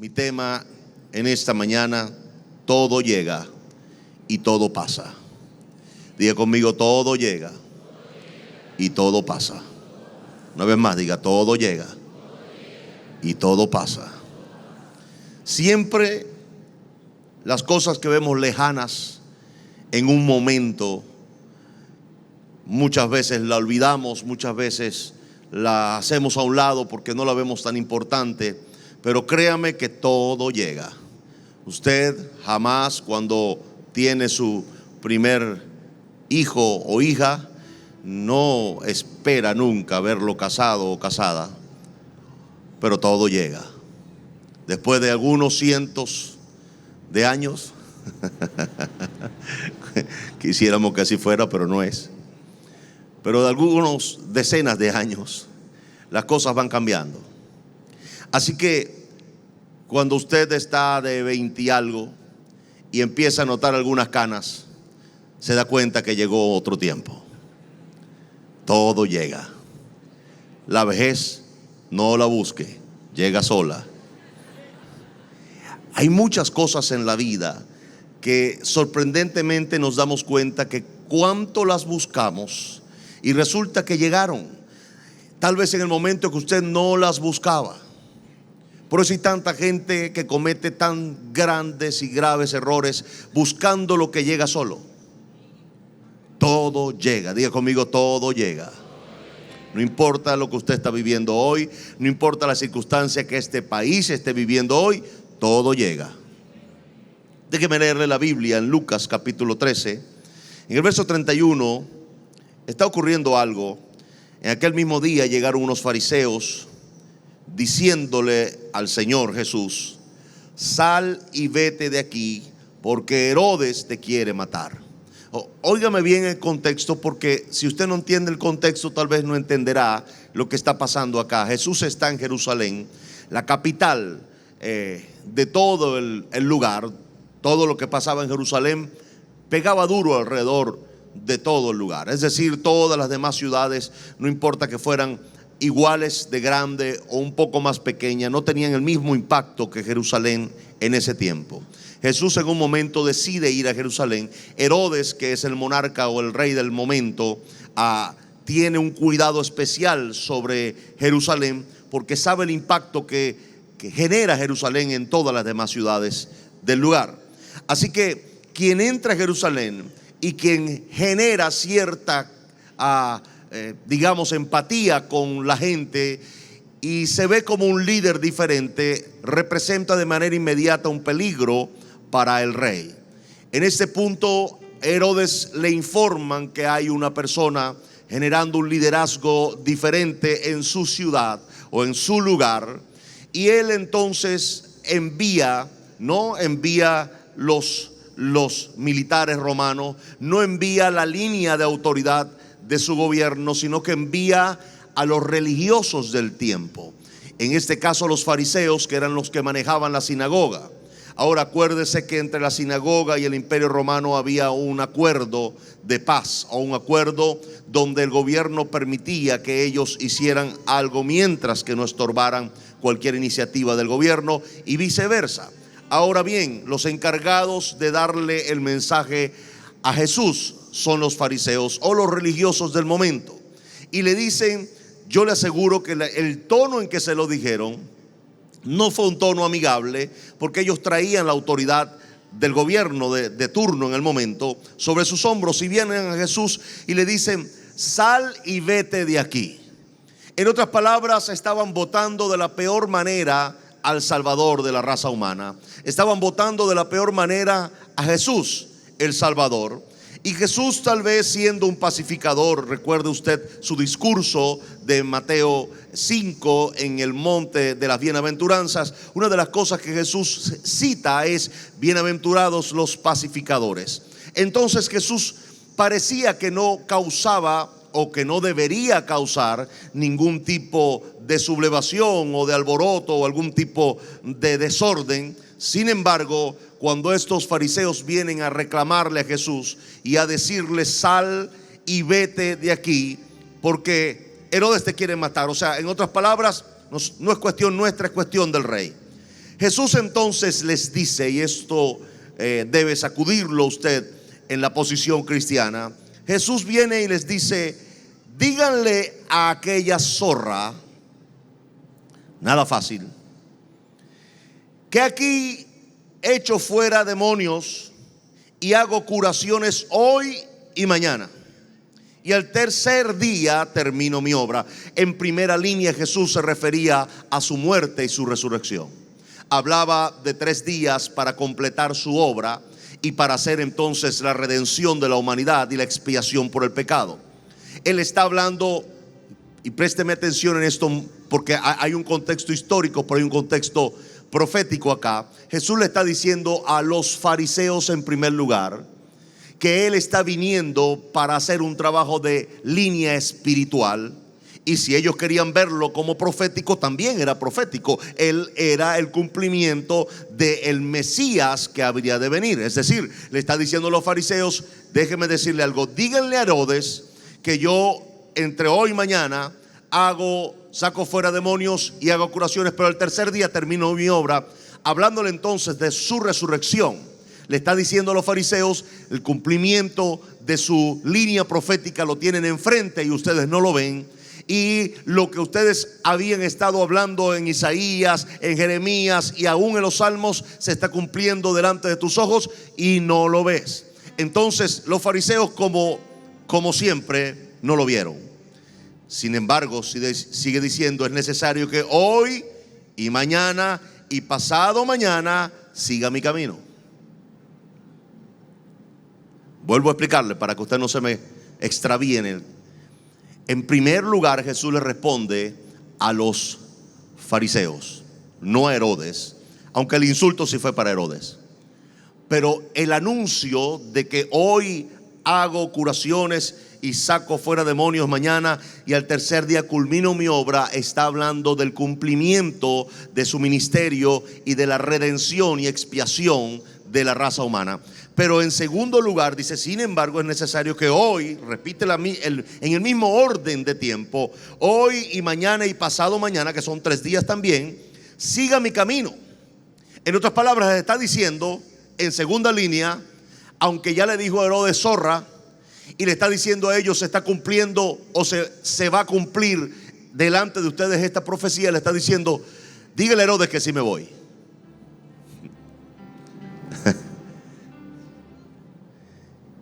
Mi tema en esta mañana: todo llega y todo pasa. Diga conmigo: todo llega y todo pasa. Una vez más, diga: todo llega y todo pasa. Siempre las cosas que vemos lejanas en un momento, muchas veces la olvidamos, muchas veces la hacemos a un lado porque no la vemos tan importante. Pero créame que todo llega. Usted jamás, cuando tiene su primer hijo o hija, no espera nunca verlo casado o casada, pero todo llega. Después de algunos cientos de años, quisiéramos que así fuera, pero no es. Pero de algunos decenas de años, las cosas van cambiando. Así que cuando usted está de 20 y algo y empieza a notar algunas canas, se da cuenta que llegó otro tiempo. Todo llega. La vejez no la busque, llega sola. Hay muchas cosas en la vida que sorprendentemente nos damos cuenta que cuánto las buscamos y resulta que llegaron, tal vez en el momento que usted no las buscaba. Por eso hay tanta gente que comete tan grandes y graves errores buscando lo que llega solo. Todo llega. Diga conmigo: todo llega. No importa lo que usted está viviendo hoy, no importa la circunstancia que este país esté viviendo hoy, todo llega. Déjeme leerle la Biblia en Lucas capítulo 13. En el verso 31 está ocurriendo algo. En aquel mismo día llegaron unos fariseos diciéndole al Señor Jesús: sal y vete de aquí, porque Herodes te quiere matar. Óigame bien el contexto, porque si usted no entiende el contexto, tal vez no entenderá lo que está pasando acá. Jesús está en Jerusalén, la capital de todo el lugar. Todo lo que pasaba en Jerusalén pegaba duro alrededor de todo el lugar. Es decir, todas las demás ciudades, no importa que fueran iguales de grande o un poco más pequeña, no tenían el mismo impacto que Jerusalén en ese tiempo. Jesús en un momento decide ir a Jerusalén. Herodes, que es el monarca o el rey del momento, tiene un cuidado especial sobre Jerusalén porque sabe el impacto que genera Jerusalén en todas las demás ciudades del lugar. Así que quien entra a Jerusalén y quien genera cierta digamos, empatía con la gente y se ve como un líder diferente, representa de manera inmediata un peligro para el rey. En este punto, Herodes le informan que hay una persona generando un liderazgo diferente en su ciudad o en su lugar, y él entonces envía los militares romanos, no envía la línea de autoridad de su gobierno, sino que envía a los religiosos del tiempo. En este caso, los fariseos, que eran los que manejaban la sinagoga. Ahora acuérdese que entre la sinagoga y el imperio romano había un acuerdo de paz, o un acuerdo donde el gobierno permitía que ellos hicieran algo mientras que no estorbaran cualquier iniciativa del gobierno, y viceversa. Ahora bien, los encargados de darle el mensaje a Jesús son los fariseos o los religiosos del momento, y le dicen, yo le aseguro que el tono en que se lo dijeron no fue un tono amigable, porque ellos traían la autoridad del gobierno de turno en el momento sobre sus hombros, y vienen a Jesús y le dicen: sal y vete de aquí. En otras palabras, estaban votando de la peor manera al Salvador de la raza humana. Estaban votando de la peor manera a Jesús, el Salvador. Y Jesús, tal vez siendo un pacificador, recuerde usted su discurso de Mateo 5 en el monte de las bienaventuranzas. Una de las cosas que Jesús cita es: bienaventurados los pacificadores. Entonces Jesús parecía que no causaba o que no debería causar ningún tipo de sublevación o de alboroto o algún tipo de desorden. Sin embargo, cuando estos fariseos vienen a reclamarle a Jesús y a decirle: sal y vete de aquí, porque Herodes te quiere matar. O sea, en otras palabras, no es cuestión nuestra, es cuestión del rey. Jesús entonces les dice, y esto debe sacudirlo usted en la posición cristiana. Jesús viene y les dice: díganle a aquella zorra, nada fácil, que aquí echo fuera demonios y hago curaciones hoy y mañana, y al tercer día termino mi obra. En primera línea Jesús se refería a su muerte y su resurrección. Hablaba de 3 días para completar su obra y para hacer entonces la redención de la humanidad y la expiación por el pecado. Él está hablando, y présteme atención en esto porque hay un contexto histórico, pero hay un contexto profético acá. Jesús le está diciendo a los fariseos en primer lugar que Él está viniendo para hacer un trabajo de línea espiritual. Y si ellos querían verlo como profético, también era profético. Él era el cumplimiento del Mesías que habría de venir. Es decir, le está diciendo a los fariseos: déjenme decirle algo, díganle a Herodes que yo entre hoy y mañana saco fuera demonios y hago curaciones, pero el tercer día termino mi obra. Hablándole entonces de su resurrección, le está diciendo a los fariseos: el cumplimiento de su línea profética lo tienen enfrente y ustedes no lo ven. Y lo que ustedes habían estado hablando en Isaías, en Jeremías y aún en los Salmos se está cumpliendo delante de tus ojos y no lo ves. Entonces los fariseos, como siempre, no lo vieron. Sin embargo, sigue diciendo: es necesario que hoy y mañana y pasado mañana siga mi camino. Vuelvo a explicarle para que usted no se me extravíe en él. En primer lugar, Jesús le responde a los fariseos, no a Herodes, aunque el insulto sí fue para Herodes. Pero el anuncio de que hoy hago curaciones y saco fuera demonios mañana y al tercer día culmino mi obra, está hablando del cumplimiento de su ministerio y de la redención y expiación de la raza humana. Pero en segundo lugar dice: sin embargo es necesario que hoy, repite en el mismo orden de tiempo, hoy y mañana y pasado mañana, que son 3 días también, siga mi camino. En otras palabras, está diciendo en segunda línea, aunque ya le dijo a Herodes zorra, y le está diciendo a ellos: se está cumpliendo o se va a cumplir delante de ustedes esta profecía. Le está diciendo: dígale a Herodes que sí me voy.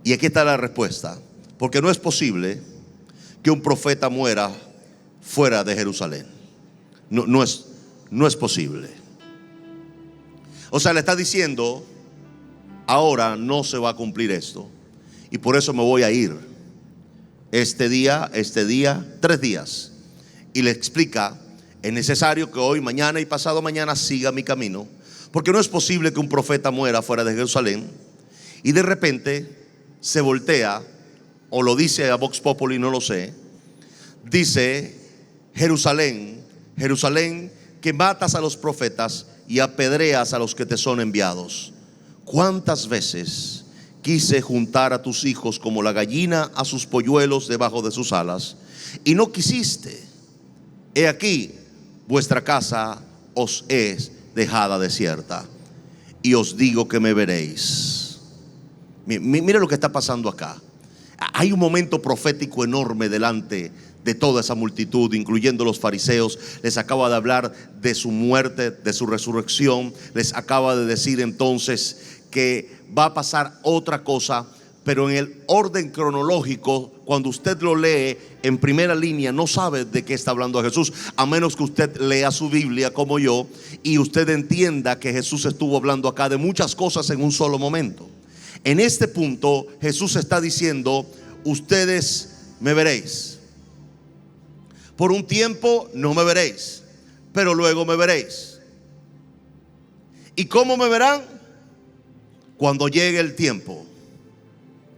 Y aquí está la respuesta: porque no es posible que un profeta muera fuera de Jerusalén. No es posible. O sea, le está diciendo: ahora no se va a cumplir esto, y por eso me voy a ir este día, 3 días. Y le explica: es necesario que hoy, mañana y pasado mañana siga mi camino, porque no es posible que un profeta muera fuera de Jerusalén. Y de repente se voltea, o lo dice a Vox Populi, no lo sé, dice: Jerusalén, Jerusalén, que matas a los profetas y apedreas a los que te son enviados. ¿Cuántas veces quise juntar a tus hijos como la gallina a sus polluelos debajo de sus alas, y no quisiste? He aquí, vuestra casa os es dejada desierta, y os digo que me veréis. Mire lo que está pasando acá. Hay un momento profético enorme delante de toda esa multitud, incluyendo los fariseos. Les acaba de hablar de su muerte, de su resurrección. Les acaba de decir entonces que va a pasar otra cosa, pero en el orden cronológico, cuando usted lo lee en primera línea, no sabe de qué está hablando Jesús, a menos que usted lea su Biblia como yo y usted entienda que Jesús estuvo hablando acá de muchas cosas en un solo momento. En este punto Jesús está diciendo: ustedes me veréis. Por un tiempo no me veréis, pero luego me veréis. ¿Y cómo me verán? Cuando llegue el tiempo.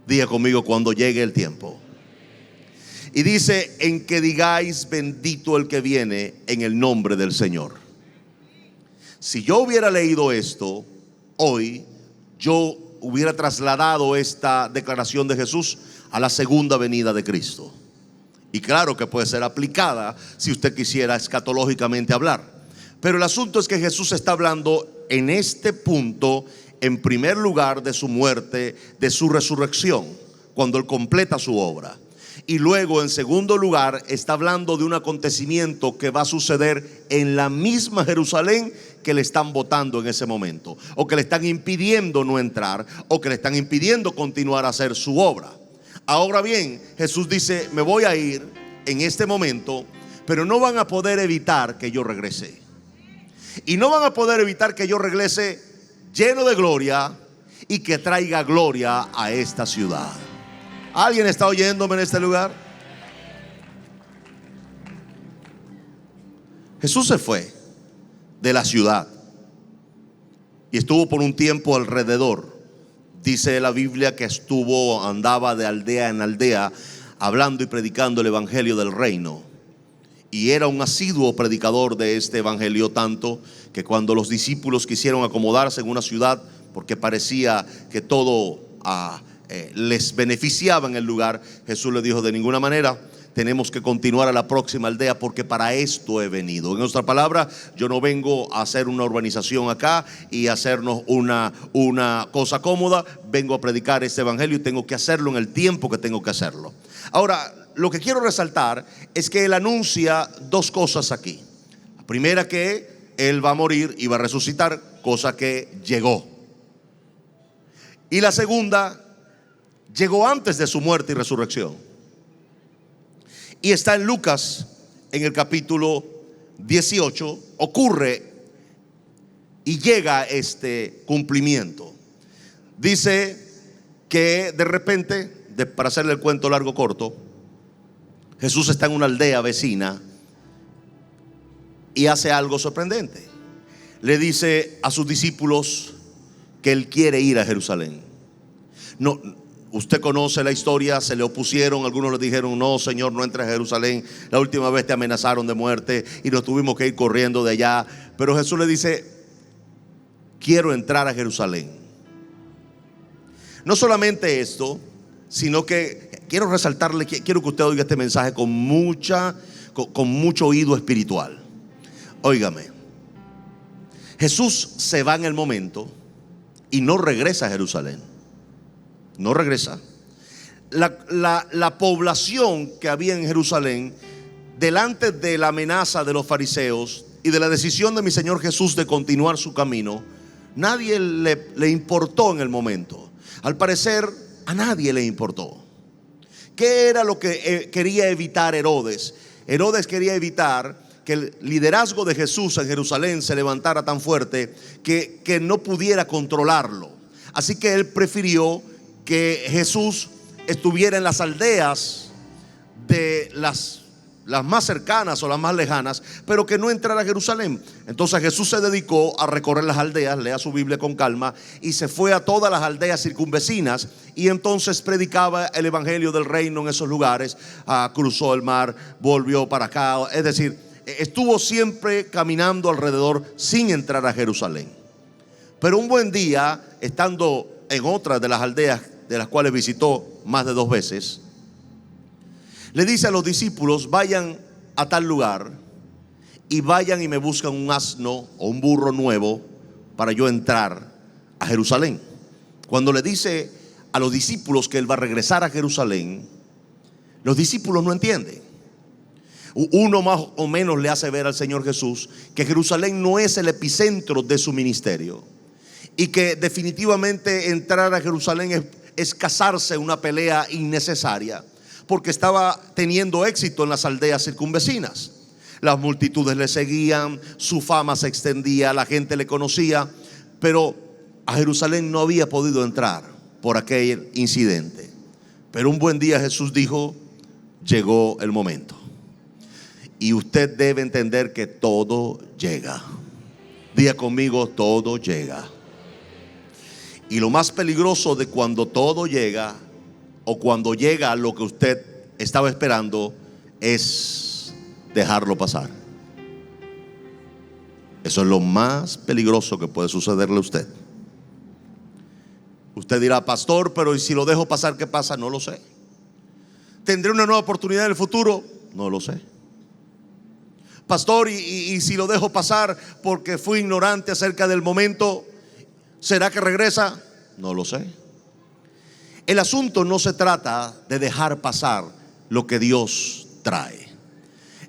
Diga conmigo: cuando llegue el tiempo. Y dice: en que digáis: bendito el que viene en el nombre del Señor. Si yo hubiera leído esto hoy, yo hubiera trasladado esta declaración de Jesús a la segunda venida de Cristo. Y claro que puede ser aplicada si usted quisiera escatológicamente hablar. Pero el asunto es que Jesús está hablando en este punto, en primer lugar, de su muerte, de su resurrección, cuando Él completa su obra. Y luego, en segundo lugar, está hablando de un acontecimiento que va a suceder en la misma Jerusalén que le están botando en ese momento, o que le están impidiendo no entrar, o que le están impidiendo continuar a hacer su obra. Ahora bien, Jesús dice: me voy a ir en este momento, pero no van a poder evitar que yo regrese. Y no van a poder evitar que yo regrese lleno de gloria y que traiga gloria a esta ciudad. ¿Alguien está oyéndome en este lugar? Jesús se fue de la ciudad y estuvo por un tiempo alrededor. Dice la Biblia que andaba de aldea en aldea, hablando y predicando el evangelio del reino. Y era un asiduo predicador de este evangelio, tanto que cuando los discípulos quisieron acomodarse en una ciudad, porque parecía que todo les beneficiaba en el lugar, Jesús le dijo: de ninguna manera, tenemos que continuar a la próxima aldea, porque para esto he venido. En otra palabra, yo no vengo a hacer una urbanización acá y hacernos una cosa cómoda. Vengo a predicar este evangelio y tengo que hacerlo en el tiempo que tengo que hacerlo. Ahora, lo que quiero resaltar es que Él anuncia dos cosas aquí. La primera, que Él va a morir y va a resucitar, cosa que llegó. Y la segunda, llegó antes de su muerte y resurrección. Y está en Lucas, en el capítulo 18, ocurre y llega este cumplimiento. Dice que de repente, para hacerle el cuento largo corto, Jesús está en una aldea vecina y hace algo sorprendente. Le dice a sus discípulos que Él quiere ir a Jerusalén. No, usted conoce la historia. Se le opusieron, algunos le dijeron: no, Señor, no entres a Jerusalén, la última vez te amenazaron de muerte y nos tuvimos que ir corriendo de allá. Pero Jesús le dice: quiero entrar a Jerusalén. No solamente esto, sino que quiero resaltarle, quiero que usted oiga este mensaje con mucho oído espiritual. Óigame, Jesús se va en el momento y no regresa a Jerusalén. No regresa. La población que había en Jerusalén, delante de la amenaza de los fariseos y de la decisión de mi Señor Jesús de continuar su camino, nadie le importó en el momento. Al parecer, a nadie le importó. ¿Qué era lo que quería evitar Herodes? Herodes quería evitar que el liderazgo de Jesús en Jerusalén se levantara tan fuerte que no pudiera controlarlo. Así que él prefirió que Jesús estuviera en las aldeas de las más cercanas o las más lejanas, pero que no entrara a Jerusalén. Entonces Jesús se dedicó a recorrer las aldeas, lea su Biblia con calma, y se fue a todas las aldeas circunvecinas, y entonces predicaba el evangelio del reino en esos lugares. Cruzó el mar, volvió para acá, es decir, estuvo siempre caminando alrededor sin entrar a Jerusalén. Pero un buen día, estando en otra de las aldeas de las cuales visitó más de 2 veces, le dice a los discípulos: vayan a tal lugar y vayan y me buscan un asno o un burro nuevo para yo entrar a Jerusalén. Cuando le dice a los discípulos que Él va a regresar a Jerusalén, los discípulos no entienden. Uno más o menos le hace ver al Señor Jesús que Jerusalén no es el epicentro de su ministerio, y que definitivamente entrar a Jerusalén es casarse una pelea innecesaria, porque estaba teniendo éxito en las aldeas circunvecinas. Las multitudes le seguían, su fama se extendía, la gente le conocía, pero a Jerusalén no había podido entrar por aquel incidente. Pero un buen día Jesús dijo: llegó el momento. Y usted debe entender que todo llega. Diga conmigo: todo llega. Y lo más peligroso de cuando todo llega, o cuando llega a lo que usted estaba esperando, es dejarlo pasar. Eso es lo más peligroso que puede sucederle a usted. Usted dirá: pastor, pero ¿y si lo dejo pasar, qué pasa? No lo sé. ¿Tendré una nueva oportunidad en el futuro? No lo sé. Pastor, y si lo dejo pasar porque fui ignorante acerca del momento, ¿será que regresa? No lo sé. El asunto no se trata de dejar pasar lo que Dios trae.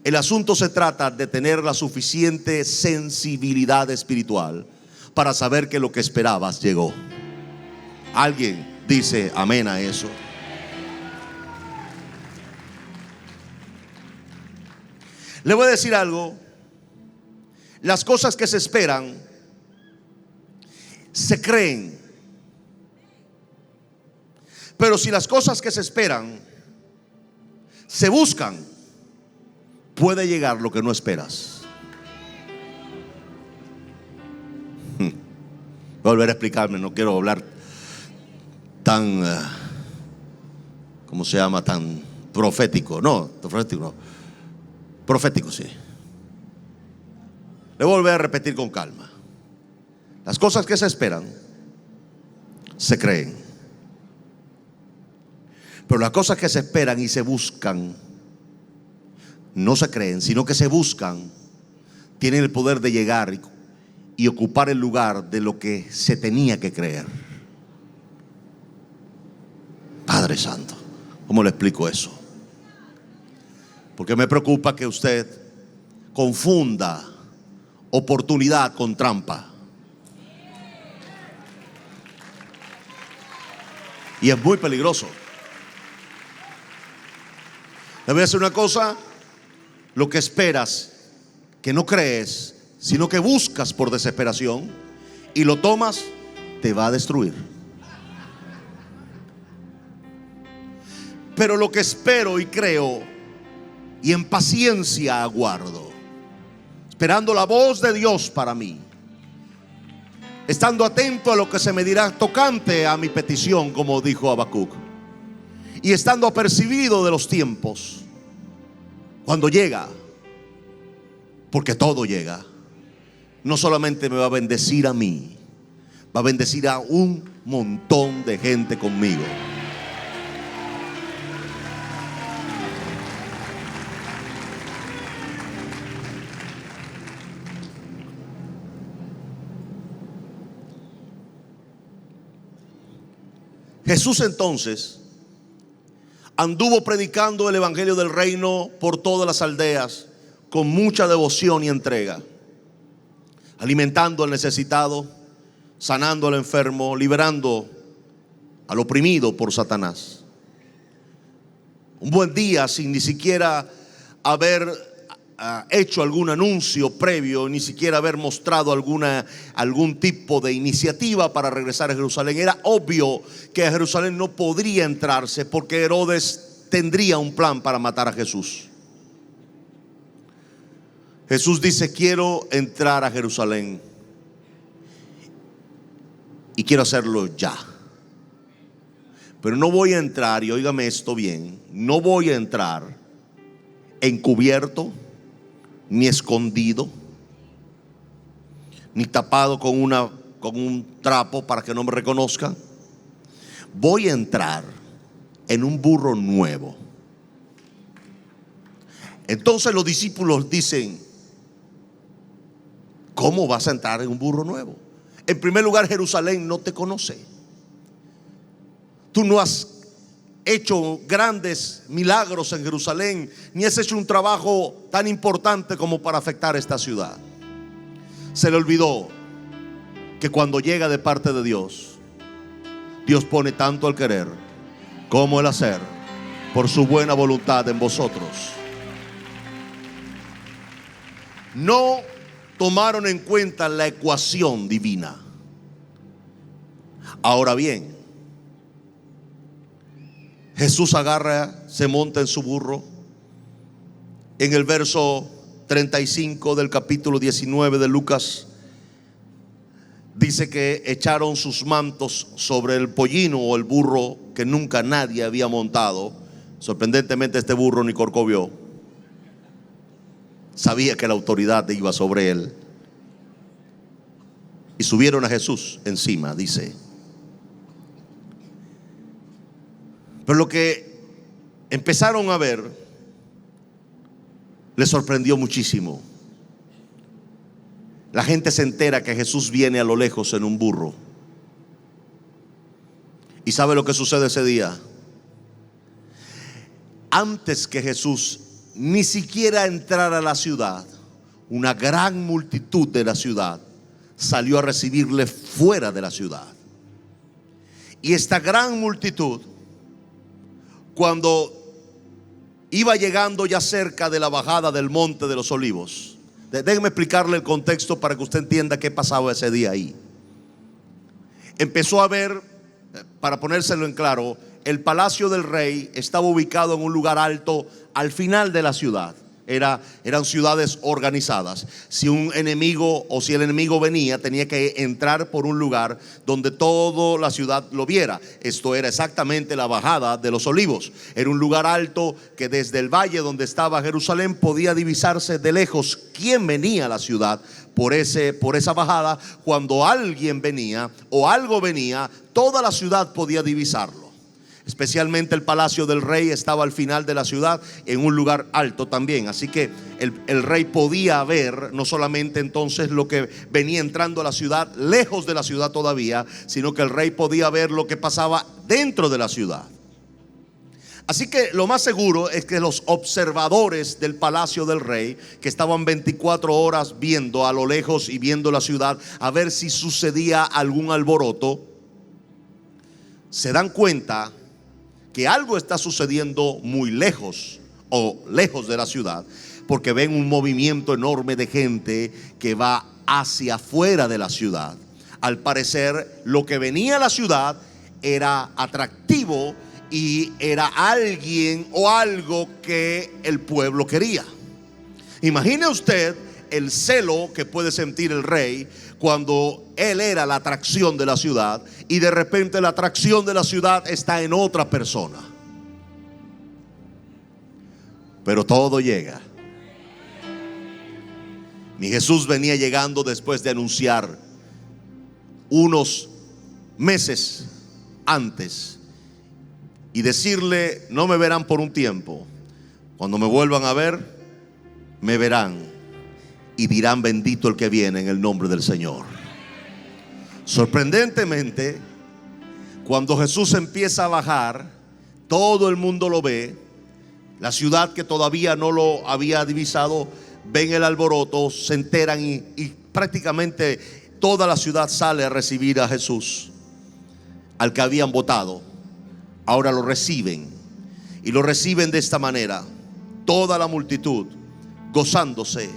El asunto se trata de tener la suficiente sensibilidad espiritual para saber que lo que esperabas llegó. Alguien dice amén a eso. Le voy a decir algo. Las cosas que se esperan se creen. Pero si las cosas que se esperan se buscan, puede llegar lo que no esperas. Voy a volver a explicarme, no quiero hablar tan, ¿cómo se llama? Tan profético. No, profético no. Profético, sí. Le voy a volver a repetir con calma. Las cosas que se esperan se creen. Pero las cosas que se esperan y se buscan no se creen, sino que se buscan. Tienen el poder de llegar y ocupar el lugar de lo que se tenía que creer. Padre Santo, ¿cómo le explico eso? Porque me preocupa que usted confunda oportunidad con trampa. Y es muy peligroso. Le voy a decir una cosa: lo que esperas, que no crees, sino que buscas por desesperación y lo tomas, te va a destruir. Pero lo que espero y creo y en paciencia aguardo, esperando la voz de Dios para mí, estando atento a lo que se me dirá tocante a mi petición, como dijo Habacuc, y estando apercibido de los tiempos, cuando llega, porque todo llega, no solamente me va a bendecir a mí, va a bendecir a un montón de gente conmigo. Jesús entonces anduvo predicando el evangelio del reino por todas las aldeas con mucha devoción y entrega, alimentando al necesitado, sanando al enfermo, liberando al oprimido por Satanás. Un buen día, sin ni siquiera haber hecho algún anuncio previo, ni siquiera haber mostrado algún tipo de iniciativa para regresar a Jerusalén. Era obvio que a Jerusalén no podría entrarse porque Herodes tendría un plan para matar a Jesús. Jesús dice: quiero entrar a Jerusalén y quiero hacerlo ya. Pero no voy a entrar, y óigame esto bien, no voy a entrar encubierto, ni escondido, ni tapado con un trapo para que no me reconozcan. Voy a entrar en un burro nuevo. Entonces los discípulos dicen: ¿cómo vas a entrar en un burro nuevo? En primer lugar, Jerusalén no te conoce. Tú no has hecho grandes milagros en Jerusalén, ni has hecho un trabajo tan importante como para afectar esta ciudad. Se le olvidó que cuando llega de parte de Dios, Dios pone tanto el querer como el hacer por su buena voluntad en vosotros. No tomaron en cuenta la ecuación divina. Ahora bien, Jesús agarra, se monta en su burro. En el verso 35 del capítulo 19 de Lucas, dice que echaron sus mantos sobre el pollino o el burro que nunca nadie había montado. Sorprendentemente, este burro ni corcovió. Sabía que la autoridad iba sobre él. Y subieron a Jesús encima, dice. Pero lo que empezaron a ver le sorprendió muchísimo. La gente se entera que Jesús viene a lo lejos en un burro. ¿Y sabe lo que sucede ese día? Antes que Jesús ni siquiera entrara a la ciudad, una gran multitud de la ciudad salió a recibirle fuera de la ciudad. Y esta gran multitud, cuando iba llegando ya cerca de la bajada del Monte de los Olivos, déjenme explicarle el contexto para que usted entienda qué pasaba ese día ahí. Empezó a ver, para ponérselo en claro, el palacio del rey estaba ubicado en un lugar alto al final de la ciudad. Eran ciudades organizadas. Si un enemigo o si el enemigo venía, tenía que entrar por un lugar donde toda la ciudad lo viera. Esto era exactamente la bajada de los Olivos. Era un lugar alto que desde el valle donde estaba Jerusalén podía divisarse de lejos quién venía a la ciudad por esa bajada. Cuando alguien venía o algo venía, toda la ciudad podía divisarlo. Especialmente el palacio del rey estaba al final de la ciudad, en un lugar alto también. Así que el rey podía ver no solamente entonces lo que venía entrando a la ciudad, lejos de la ciudad todavía, sino que el rey podía ver lo que pasaba dentro de la ciudad. Así que lo más seguro es que los observadores del palacio del rey, que estaban 24 horas viendo a lo lejos y viendo la ciudad a ver si sucedía algún alboroto, se dan cuenta que algo está sucediendo muy lejos o lejos de la ciudad, porque ven un movimiento enorme de gente que va hacia afuera de la ciudad. Al parecer, lo que venía a la ciudad era atractivo y era alguien o algo que el pueblo quería. Imagine usted el celo que puede sentir el rey cuando él era la atracción de la ciudad y de repente la atracción de la ciudad está en otra persona. Pero todo llega. Mi Jesús venía llegando después de anunciar unos meses antes y decirle: no me verán por un tiempo, cuando me vuelvan a ver, me verán y dirán: bendito el que viene en el nombre del Señor. Sorprendentemente, cuando Jesús empieza a bajar, todo el mundo lo ve. La ciudad que todavía no lo había divisado, ven el alboroto, se enteran y prácticamente toda la ciudad sale a recibir a Jesús, al que habían votado. Ahora lo reciben, y lo reciben de esta manera. Toda la multitud, gozándose,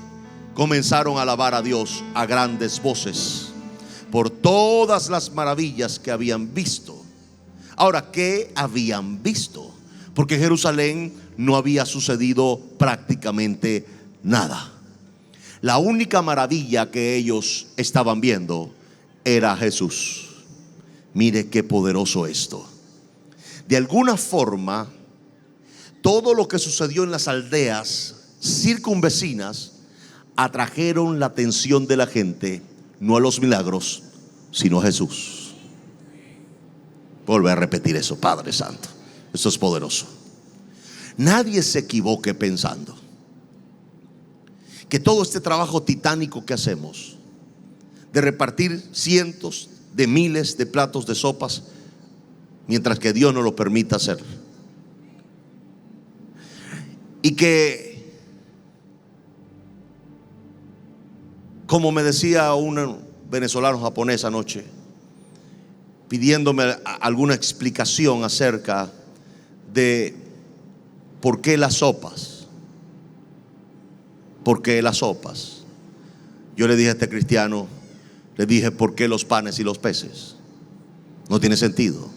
comenzaron a alabar a Dios a grandes voces por todas las maravillas que habían visto. Ahora, ¿qué habían visto? Porque en Jerusalén no había sucedido prácticamente nada. La única maravilla que ellos estaban viendo era Jesús. Mire qué poderoso esto. De alguna forma, todo lo que sucedió en las aldeas circunvecinas atrajeron la atención de la gente, no a los milagros, sino a Jesús. Vuelvo a repetir eso, Padre Santo. Esto es poderoso. Nadie se equivoque pensando que todo este trabajo titánico que hacemos de repartir cientos de miles de platos de sopas, mientras que Dios no lo permita hacer, y que, como me decía un venezolano japonés anoche, pidiéndome alguna explicación acerca de por qué las sopas. ¿Por qué las sopas? Yo le dije a este cristiano, le dije: ¿por qué los panes y los peces? No tiene sentido,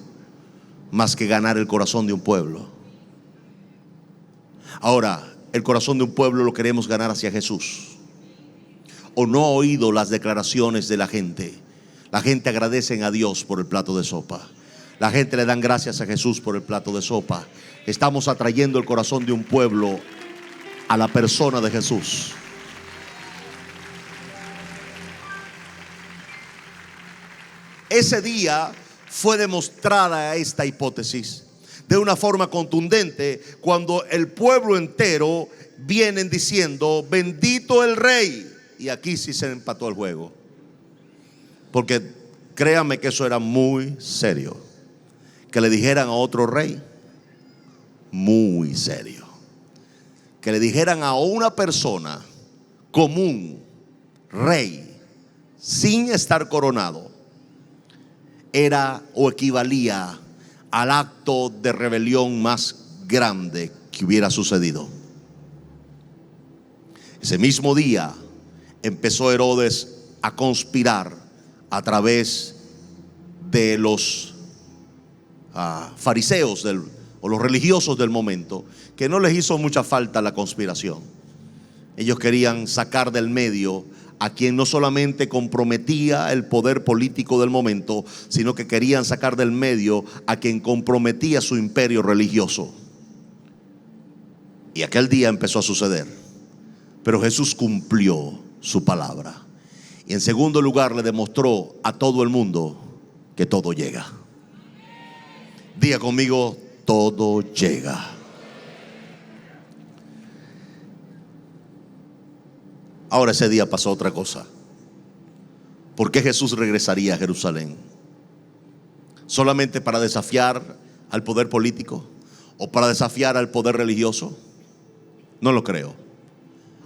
más que ganar el corazón de un pueblo. Ahora, el corazón de un pueblo lo queremos ganar hacia Jesús. ¿O no ha oído las declaraciones de la gente? La gente agradece a Dios por el plato de sopa. La gente le dan gracias a Jesús por el plato de sopa. Estamos atrayendo el corazón de un pueblo a la persona de Jesús. Ese día fue demostrada esta hipótesis de una forma contundente cuando el pueblo entero vienen diciendo: bendito el rey. Y aquí sí se empató el juego, porque créanme que eso era muy serio, que le dijeran a otro rey. Muy serio que le dijeran a una persona común rey sin estar coronado era o equivalía al acto de rebelión más grande que hubiera sucedido. Ese mismo día empezó Herodes a conspirar a través de los fariseos o los religiosos del momento, que no les hizo mucha falta la conspiración. Ellos querían sacar del medio a quien no solamente comprometía el poder político del momento, sino que querían sacar del medio a quien comprometía su imperio religioso. Y aquel día empezó a suceder. Pero Jesús cumplió su palabra. Y en segundo lugar le demostró a todo el mundo que todo llega. Diga conmigo: todo llega. Ahora ese día pasó otra cosa. ¿Por qué Jesús regresaría a Jerusalén? ¿Solamente para desafiar al poder político o para desafiar al poder religioso? No lo creo.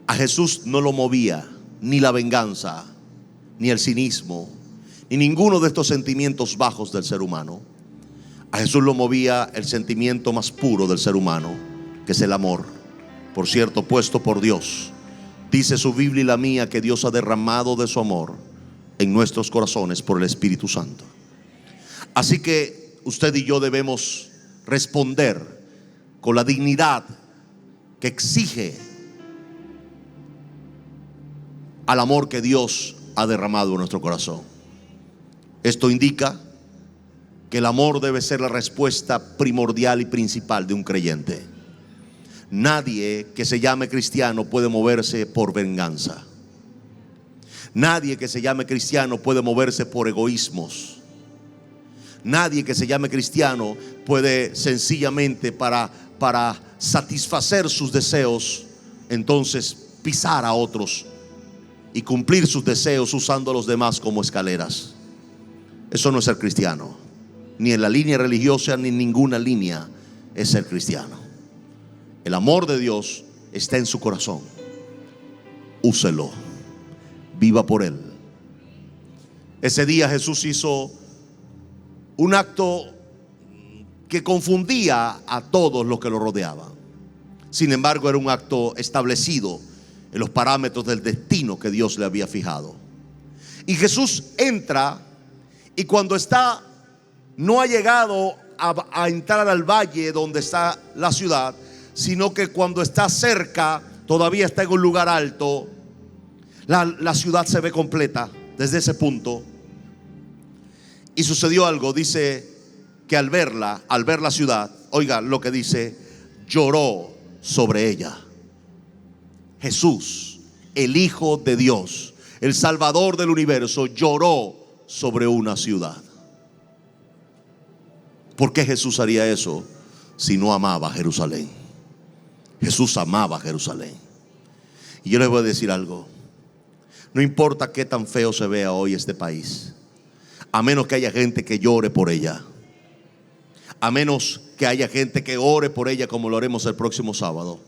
A Jesús no lo movía ni la venganza, ni el cinismo, ni ninguno de estos sentimientos bajos del ser humano. A Jesús lo movía el sentimiento más puro del ser humano, que es el amor, por cierto, puesto por Dios. Dice su Biblia y la mía que Dios ha derramado de su amor en nuestros corazones por el Espíritu Santo. Así que usted y yo debemos responder con la dignidad que exige al amor que Dios ha derramado en nuestro corazón. Esto indica que el amor debe ser la respuesta primordial y principal de un creyente. Nadie que se llame cristiano puede moverse por venganza. Nadie que se llame cristiano puede moverse por egoísmos. Nadie que se llame cristiano puede sencillamente para satisfacer sus deseos, entonces pisar a otros y cumplir sus deseos usando a los demás como escaleras. Eso no es ser cristiano. Ni en la línea religiosa ni en ninguna línea es ser cristiano. El amor de Dios está en su corazón. Úselo, viva por él. Ese día Jesús hizo un acto que confundía a todos los que lo rodeaban. Sin embargo, era un acto establecido en los parámetros del destino que Dios le había fijado. Y Jesús entra, y cuando no ha llegado a entrar al valle donde está la ciudad, sino que cuando está cerca, todavía está en un lugar alto. La ciudad se ve completa desde ese punto. Y sucedió algo. Dice que al ver la ciudad, oiga lo que dice: lloró sobre ella. Jesús, el Hijo de Dios, el Salvador del universo, lloró sobre una ciudad. ¿Por qué Jesús haría eso si no amaba a Jerusalén? Jesús amaba a Jerusalén. Y yo les voy a decir algo: no importa qué tan feo se vea hoy este país, a menos que haya gente que llore por ella, a menos que haya gente que ore por ella, como lo haremos el próximo sábado,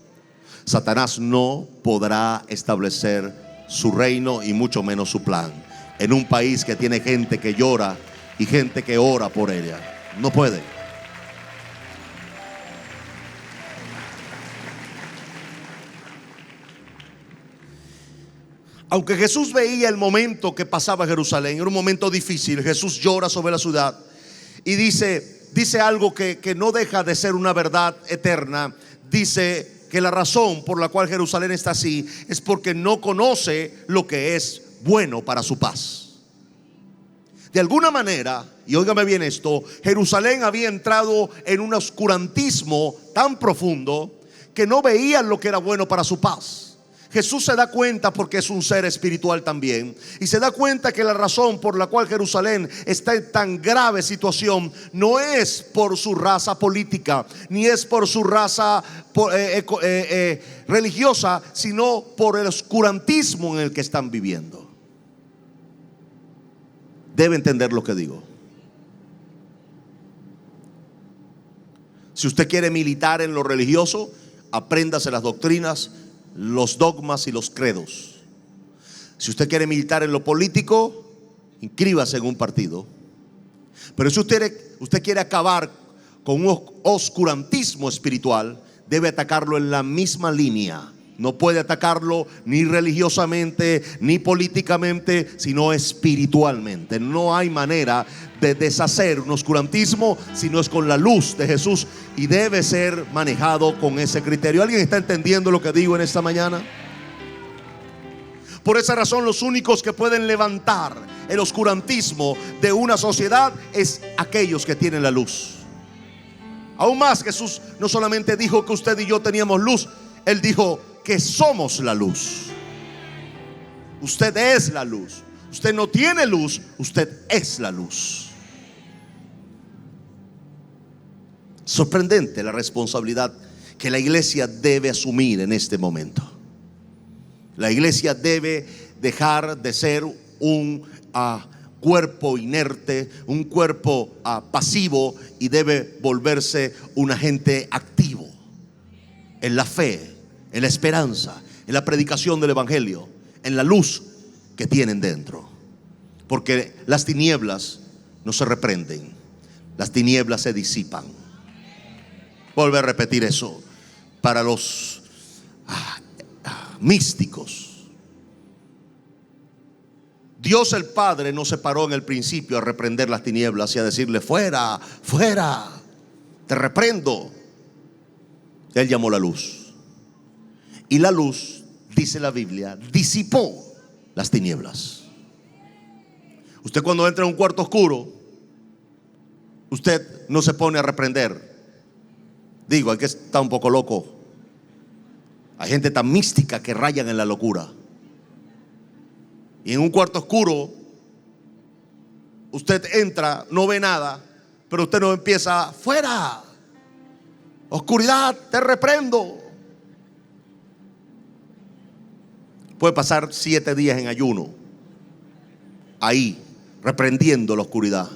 Satanás no podrá establecer su reino y mucho menos su plan en un país que tiene gente que llora y gente que ora por ella. No puede. Aunque Jesús veía el momento que pasaba Jerusalén, era un momento difícil. Jesús llora sobre la ciudad y dice algo que no deja de ser una verdad eterna. Dice que la razón por la cual Jerusalén está así es porque no conoce lo que es bueno para su paz. De alguna manera, y óigame bien esto, Jerusalén había entrado en un oscurantismo tan profundo que no veían lo que era bueno para su paz. Jesús se da cuenta, porque es un ser espiritual también, y se da cuenta que la razón por la cual Jerusalén está en tan grave situación no es por su raza política, ni es por su raza religiosa, sino por el oscurantismo en el que están viviendo. Debe entender lo que digo. Si usted quiere militar en lo religioso, apréndase las doctrinas, los dogmas y los credos. Si usted quiere militar en lo político, inscríbase en un partido. Pero si usted quiere acabar con un oscurantismo espiritual, debe atacarlo en la misma línea. No puede atacarlo ni religiosamente ni políticamente, sino espiritualmente. No hay manera de deshacer un oscurantismo si no es con la luz de Jesús, y debe ser manejado con ese criterio. ¿Alguien está entendiendo lo que digo en esta mañana? Por esa razón, los únicos que pueden levantar el oscurantismo de una sociedad es aquellos que tienen la luz. Aún más, Jesús no solamente dijo que usted y yo teníamos luz, Él dijo que somos la luz. Usted es la luz. Usted no tiene luz, usted es la luz. Sorprendente la responsabilidad que la iglesia debe asumir en este momento. La iglesia debe dejar de ser un cuerpo inerte, un cuerpo pasivo, y debe volverse un agente activo en la fe, en la esperanza, en la predicación del evangelio, en la luz que tienen dentro. Porque las tinieblas no se reprenden, las tinieblas se disipan. Vuelvo a repetir eso para los místicos. Dios el Padre no se paró en el principio a reprender las tinieblas y a decirle: fuera, fuera, te reprendo. Él llamó la luz, y la luz, dice la Biblia, disipó las tinieblas. Usted, cuando entra en un cuarto oscuro, usted no se pone a reprender. Digo, hay que estar un poco loco. Hay gente tan mística que rayan en la locura. Y en un cuarto oscuro, usted entra, no ve nada, pero usted no empieza: fuera, oscuridad, te reprendo. Puede pasar 7 días en ayuno, ahí, reprendiendo la oscuridad.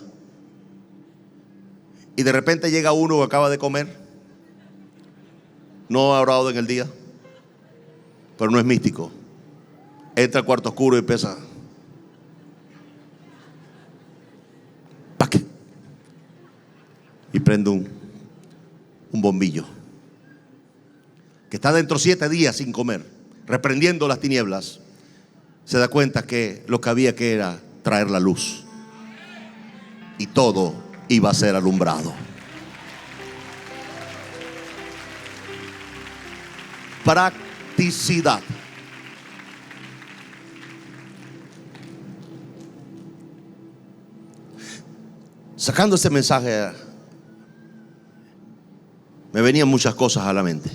Y de repente llega uno que acaba de comer, no ha orado en el día, pero no es místico. Entra al cuarto oscuro y empieza: ¡paque! Y prende un bombillo. Que está dentro 7 días sin comer, reprendiendo las tinieblas. Se da cuenta que lo que había que era traer la luz, y todo iba a ser alumbrado. Practicidad. Sacando este mensaje, me venían muchas cosas a la mente.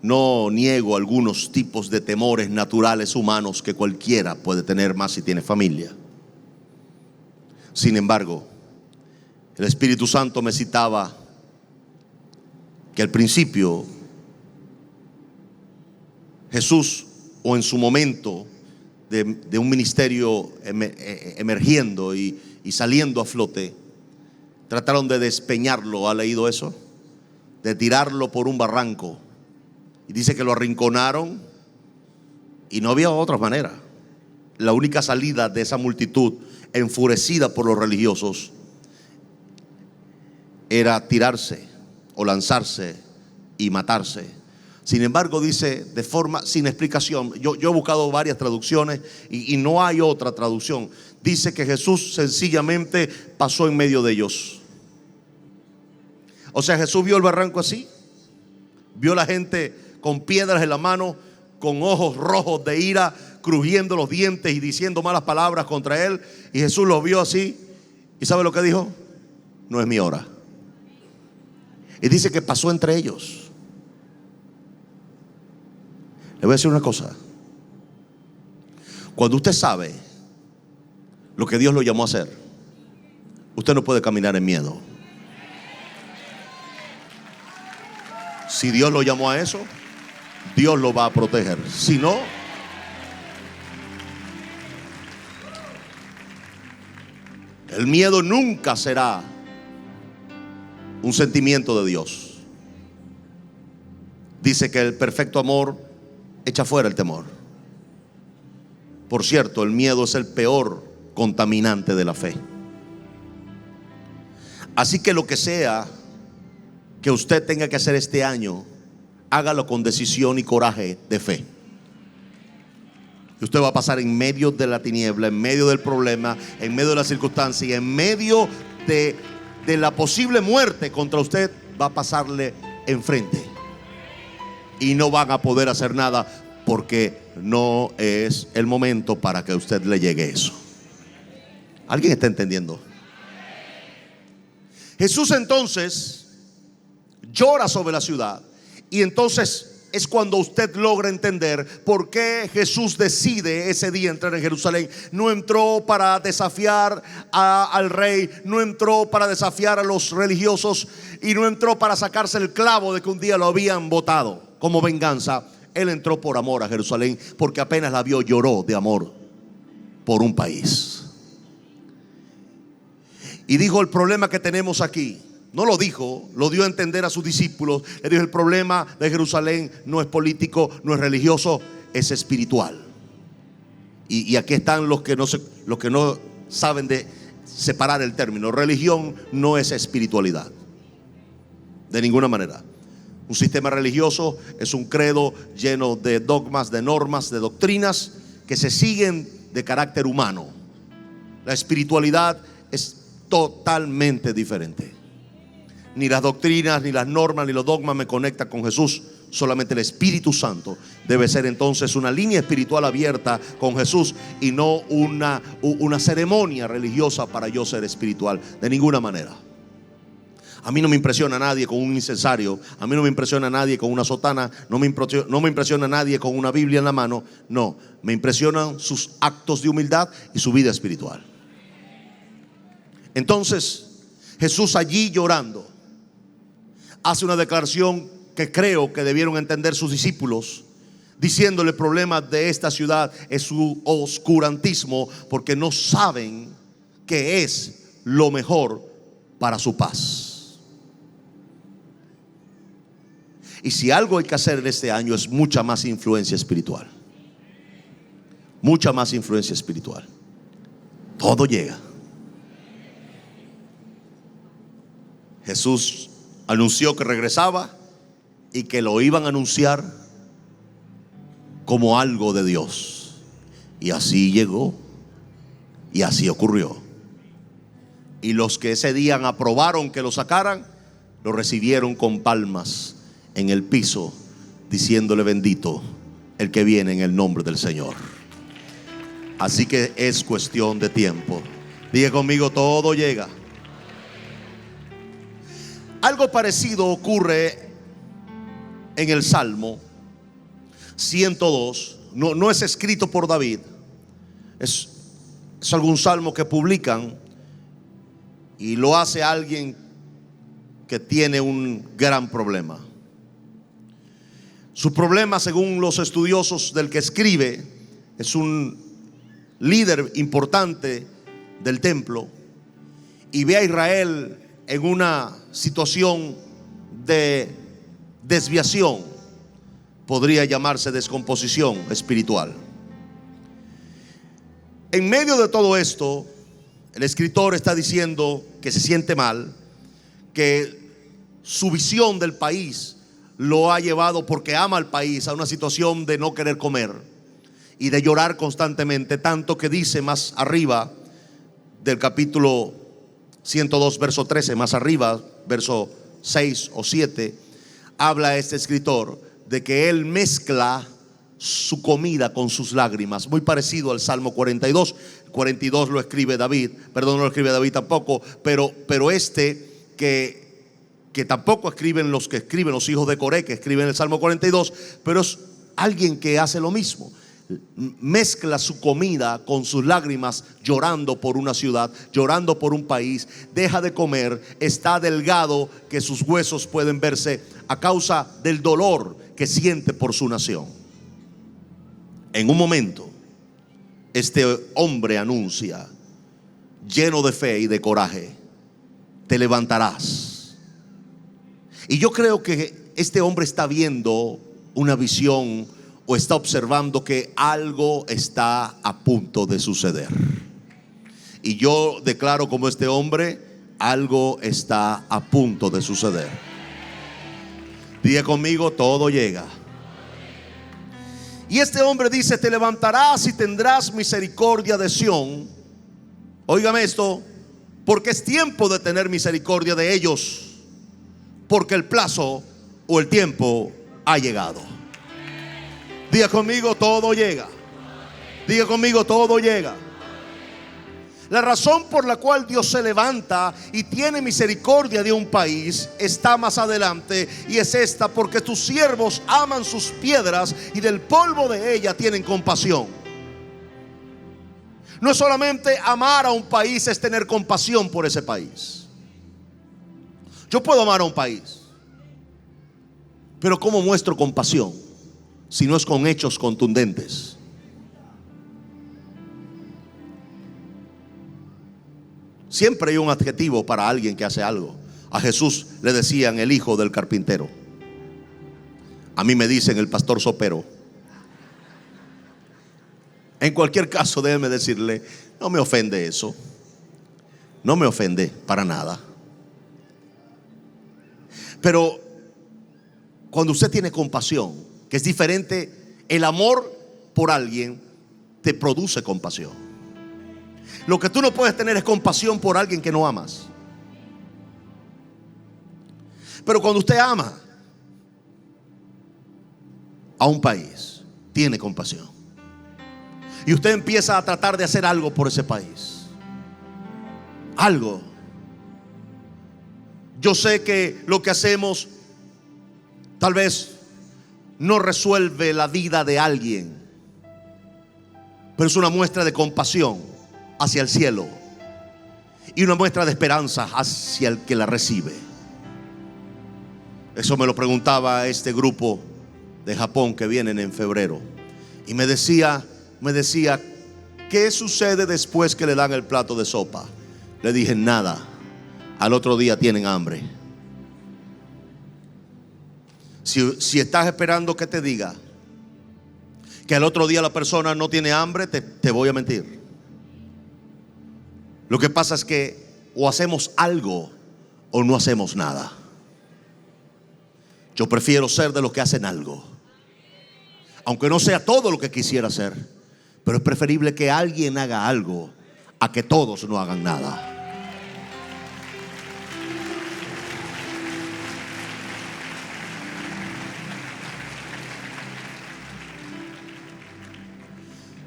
No niego algunos tipos de temores naturales humanos que cualquiera puede tener, más si tiene familia. Sin embargo, el Espíritu Santo me citaba que al principio Jesús, o en su momento de un ministerio emergiendo y saliendo a flote, trataron de despeñarlo. ¿Ha leído eso? De tirarlo por un barranco. Y dice que lo arrinconaron y no había otra manera. La única salida de esa multitud enfurecida por los religiosos era tirarse o lanzarse y matarse. Sin embargo, dice de forma sin explicación. Yo he buscado varias traducciones y no hay otra traducción. Dice que Jesús sencillamente pasó en medio de ellos. O sea, Jesús vio el barranco así, vio la gente con piedras en la mano, con ojos rojos de ira, crujiendo los dientes y diciendo malas palabras contra él. Y Jesús los vio así, y ¿sabe lo que dijo? No es mi hora. Y dice que pasó entre ellos. Le voy a decir una cosa. Cuando usted sabe lo que Dios lo llamó a hacer, usted no puede caminar en miedo. Si Dios lo llamó a eso, Dios lo va a proteger. Si no, el miedo nunca será un sentimiento de Dios. Dice que el perfecto amor echa fuera el temor. Por cierto, el miedo es el peor contaminante de la fe. Así que lo que sea que usted tenga que hacer este año, hágalo con decisión y coraje de fe. Y usted va a pasar en medio de la tiniebla, en medio del problema, en medio de la circunstancia y en medio de la posible muerte contra usted, va a pasarle enfrente. Y no van a poder hacer nada porque no es el momento para que a usted le llegue eso. ¿Alguien está entendiendo? Jesús entonces llora sobre la ciudad, y entonces es cuando usted logra entender por qué Jesús decide ese día entrar en Jerusalén. No entró para desafiar al rey, no entró para desafiar a los religiosos, y no entró para sacarse el clavo de que un día lo habían botado como venganza. Él entró por amor a Jerusalén, porque apenas la vio lloró de amor por un país. Y dijo: el problema que tenemos aquí, no lo dijo, lo dio a entender a sus discípulos. Le dijo: el problema de Jerusalén no es político, no es religioso, es espiritual. Y aquí están los que no saben de separar el término. Religión no es espiritualidad, de ninguna manera. Un sistema religioso es un credo lleno de dogmas, de normas, de doctrinas que se siguen de carácter humano. La espiritualidad es totalmente diferente. Ni las doctrinas, ni las normas, ni los dogmas me conectan con Jesús. Solamente el Espíritu Santo debe ser entonces una línea espiritual abierta con Jesús, y no una ceremonia religiosa para yo ser espiritual. De ninguna manera. A mí no me impresiona a nadie con un incensario. A mí no me impresiona a nadie con una sotana. No me impresiona a nadie con una Biblia en la mano. No, me impresionan sus actos de humildad y su vida espiritual. Entonces Jesús, allí llorando, hace una declaración que creo que debieron entender sus discípulos, diciéndole: el problema de esta ciudad es su oscurantismo, porque no saben qué es lo mejor para su paz. Y si algo hay que hacer en este año, es mucha más influencia espiritual. Mucha más influencia espiritual. Todo llega. Jesús anunció que regresaba y que lo iban a anunciar como algo de Dios. Y así llegó, y así ocurrió. Y los que ese día aprobaron que lo sacaran, lo recibieron con palmas en el piso, diciéndole: bendito el que viene en el nombre del Señor. Así que es cuestión de tiempo. Diga conmigo: todo llega. Algo parecido ocurre en el Salmo 102. No es escrito por David, es algún salmo que publican, y lo hace alguien que tiene un gran problema. Su problema, según los estudiosos del que escribe, es un líder importante del templo, y ve a Israel en una situación de desviación. Podría llamarse descomposición espiritual. En medio de todo esto, el escritor está diciendo que se siente mal, que su visión del país lo ha llevado, porque ama al país, a una situación de no querer comer y de llorar constantemente. Tanto que dice más arriba del capítulo 102, verso 13, más arriba, verso 6 o 7, habla este escritor de que él mezcla su comida con sus lágrimas, muy parecido al Salmo 42. 42 lo escribe David, perdón, no lo escribe David tampoco, pero que tampoco escriben los que escriben los hijos de Coré, que escriben el Salmo 42, pero es Alguien que hace lo mismo. Mezcla su comida con sus lágrimas, llorando por una ciudad, llorando por un país. Deja de comer, está delgado que sus huesos pueden verse a causa del dolor que siente por su nación. En un momento, este hombre anuncia, lleno de fe y de coraje: te levantarás. Y yo creo que este hombre está viendo una visión, o está observando que algo está a punto de suceder. Y yo declaro como este hombre: algo está a punto de suceder. Diga conmigo: todo llega. Y este hombre dice: te levantarás y tendrás misericordia de Sión. Óigame esto: porque es tiempo de tener misericordia de ellos, porque el plazo o el tiempo ha llegado. Diga conmigo: todo llega. Diga conmigo: todo llega. La razón por la cual Dios se levanta y tiene misericordia de un país está más adelante, y es esta: porque tus siervos aman sus piedras y del polvo de ella tienen compasión. No es solamente amar a un país, es tener compasión por ese país. Yo puedo amar a un país, pero ¿cómo muestro compasión si no es con hechos contundentes? Siempre hay un adjetivo para alguien que hace algo. A Jesús le decían el hijo del carpintero. A mí me dicen el pastor sopero. En cualquier caso, déjeme decirle, no me ofende eso. No me ofende para nada. Pero cuando usted tiene compasión, que es diferente, el amor por alguien te produce compasión. Lo que tú no puedes tener es compasión por alguien que no amas. Pero cuando usted ama a un país, tiene compasión, y usted empieza a tratar de hacer algo por ese país. Algo. Yo sé que lo que hacemos tal vez no resuelve la vida de alguien, pero es una muestra de compasión hacia el cielo y una muestra de esperanza hacia el que la recibe. Eso me lo preguntaba este grupo de Japón que vienen en febrero, y me decía, ¿qué sucede después que le dan el plato de sopa? Le dije: nada, al otro día tienen hambre. Si estás esperando que te diga que al otro día la persona no tiene hambre, te voy a mentir. Lo que pasa es que o hacemos algo o no hacemos nada. Yo prefiero ser de los que hacen algo, aunque no sea todo lo que quisiera hacer, pero es preferible que alguien haga algo a que todos no hagan nada.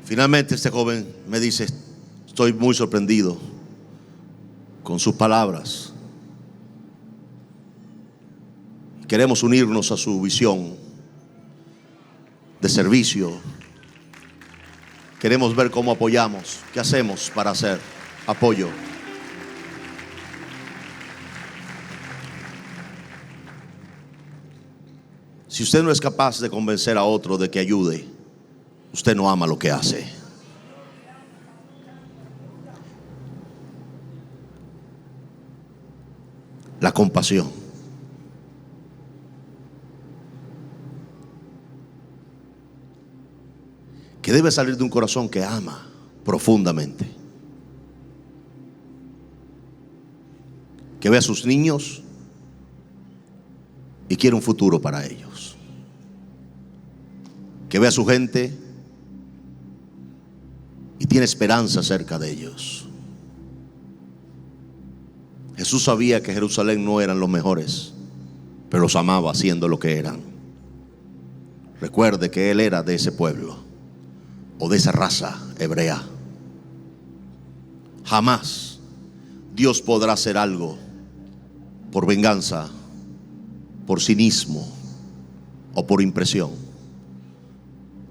Finalmente este joven me dice: estoy muy sorprendido con sus palabras. Queremos unirnos a su visión de servicio. Queremos ver cómo apoyamos. ¿Qué hacemos para hacer apoyo? Si usted no es capaz de convencer a otro de que ayude, usted no ama lo que hace. La compasión. Que debe salir de un corazón que ama profundamente. Que ve a sus niños y quiere un futuro para ellos. Que ve a su gente y tiene esperanza acerca de ellos. Jesús sabía que Jerusalén no eran los mejores, pero los amaba siendo lo que eran. Recuerde que Él era de ese pueblo, o de esa raza hebrea. Jamás Dios podrá hacer algo por venganza, por cinismo o por impresión.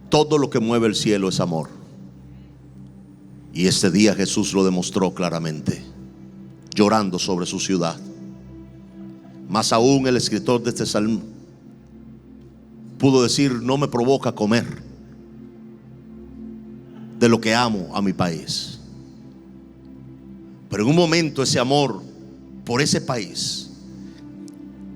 Todo lo que mueve el cielo es amor. Y este día Jesús lo demostró claramente, llorando sobre su ciudad. Más aún el escritor de este salmo pudo decir: no me provoca comer de lo que amo a mi país. Pero en un momento ese amor por ese país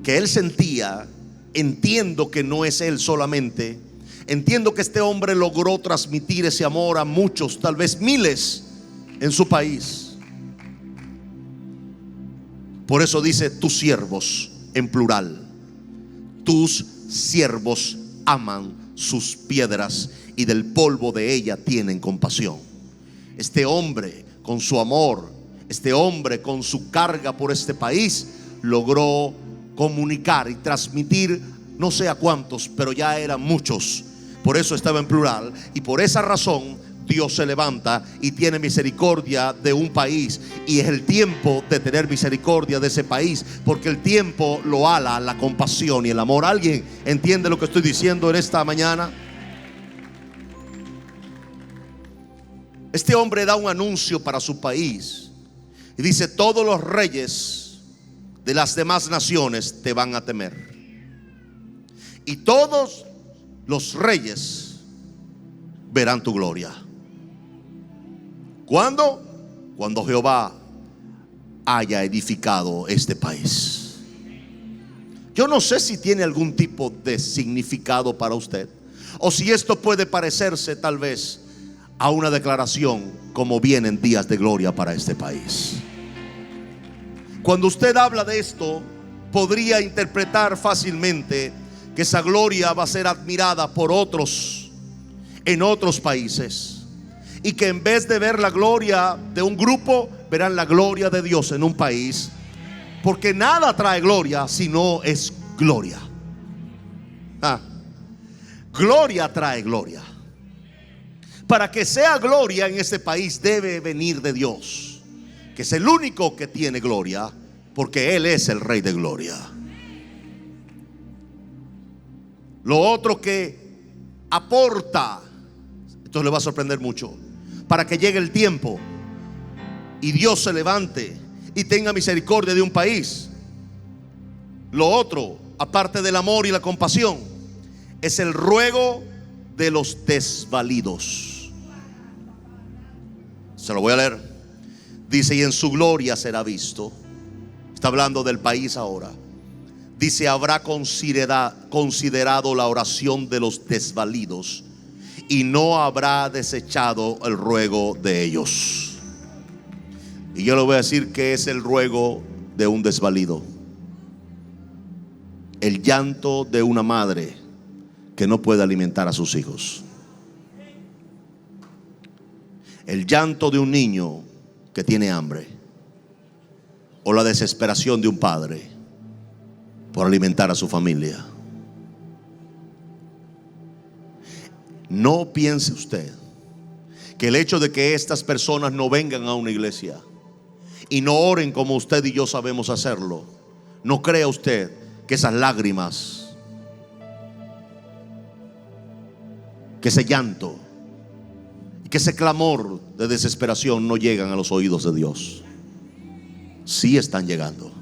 que él sentía, entiendo que no es él solamente, entiendo que este hombre logró transmitir ese amor a muchos, tal vez miles en su país. Por eso dice tus siervos en plural. Tus siervos aman sus piedras y del polvo de ella tienen compasión. Este hombre con su amor, este hombre con su carga por este país, logró comunicar y transmitir no sé a cuántos, pero ya eran muchos. Por eso estaba en plural, y por esa razón Dios se levanta y tiene misericordia de un país, y es el tiempo de tener misericordia de ese país, porque el tiempo lo ala la compasión y el amor. ¿Alguien entiende lo que estoy diciendo en esta mañana? Este hombre da un anuncio para su país y dice: todos los reyes de las demás naciones te van a temer, y todos los reyes verán tu gloria. ¿Cuándo? Cuando Jehová haya edificado este país. Yo no sé si tiene algún tipo de significado para usted, o si esto puede parecerse tal vez a una declaración como vienen días de gloria para este país. Cuando usted habla de esto, podría interpretar fácilmente que esa gloria va a ser admirada por otros en otros países, y que en vez de ver la gloria de un grupo, verán la gloria de Dios en un país, porque nada trae gloria si no es gloria. Gloria trae gloria. Para que sea gloria en este país debe venir de Dios, que es el único que tiene gloria, porque Él es el Rey de gloria. Lo otro que aporta, esto le va a sorprender mucho, para que llegue el tiempo y Dios se levante y tenga misericordia de un país. Lo otro, aparte del amor y la compasión, es el ruego de los desvalidos. Se lo voy a leer. Dice: y en su gloria será visto. Está hablando del país ahora. Dice: habrá considerado la oración de los desvalidos y no habrá desechado el ruego de ellos. Y yo le voy a decir que es el ruego de un desvalido, el llanto de una madre que no puede alimentar a sus hijos, el llanto de un niño que tiene hambre, o la desesperación de un padre por alimentar a su familia. No piense usted que el hecho de que estas personas no vengan a una iglesia y no oren como usted y yo sabemos hacerlo, no crea usted que esas lágrimas, que ese llanto, que ese clamor de desesperación no llegan a los oídos de Dios. Sí están llegando.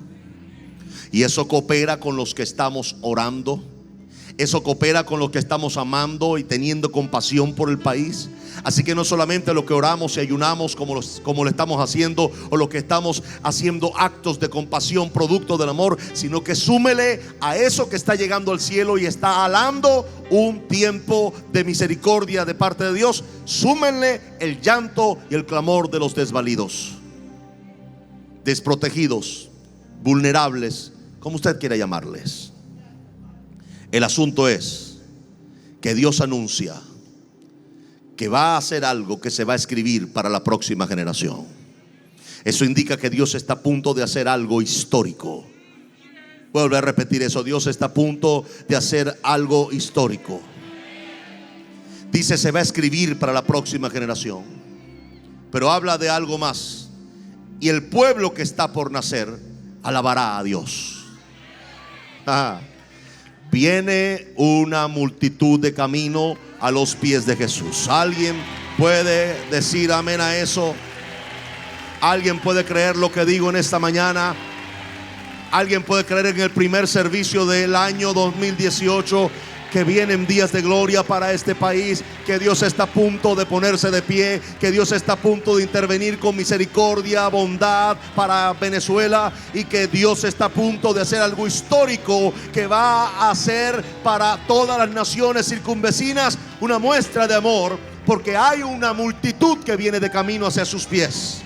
Y eso coopera con los que estamos orando. Eso coopera con los que estamos amando y teniendo compasión por el país. Así que no solamente lo que oramos y ayunamos como lo estamos haciendo, o lo que estamos haciendo actos de compasión producto del amor, sino que súmele a eso que está llegando al cielo y está alando un tiempo de misericordia de parte de Dios. Súmenle el llanto y el clamor de los desvalidos, desprotegidos, vulnerables, como usted quiera llamarles. El asunto es que Dios anuncia que va a hacer algo que se va a escribir para la próxima generación. Eso indica que Dios está a punto de hacer algo histórico. Voy a volver a repetir eso: Dios está a punto de hacer algo histórico. Dice se va a escribir para la próxima generación, pero habla de algo más. Y el pueblo que está por nacer alabará a Dios. Viene una multitud de camino a los pies de Jesús. ¿Alguien puede decir amén a eso? ¿Alguien puede creer lo que digo en esta mañana? ¿Alguien puede creer en el primer servicio del año 2018 que vienen días de gloria para este país? Que Dios está a punto de ponerse de pie, que Dios está a punto de intervenir con misericordia, bondad para Venezuela, y que Dios está a punto de hacer algo histórico que va a hacer para todas las naciones circunvecinas una muestra de amor, porque hay una multitud que viene de camino hacia sus pies.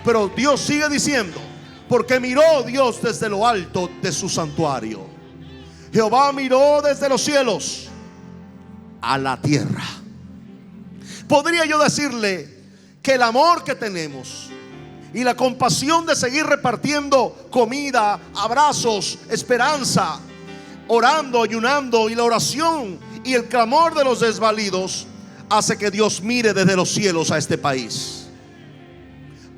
Pero Dios sigue diciendo: porque miró Dios desde lo alto de su santuario, Jehová miró desde los cielos a la tierra. Podría yo decirle que el amor que tenemos y la compasión de seguir repartiendo comida, abrazos, esperanza, orando, ayunando, y la oración y el clamor de los desvalidos hace que Dios mire desde los cielos a este país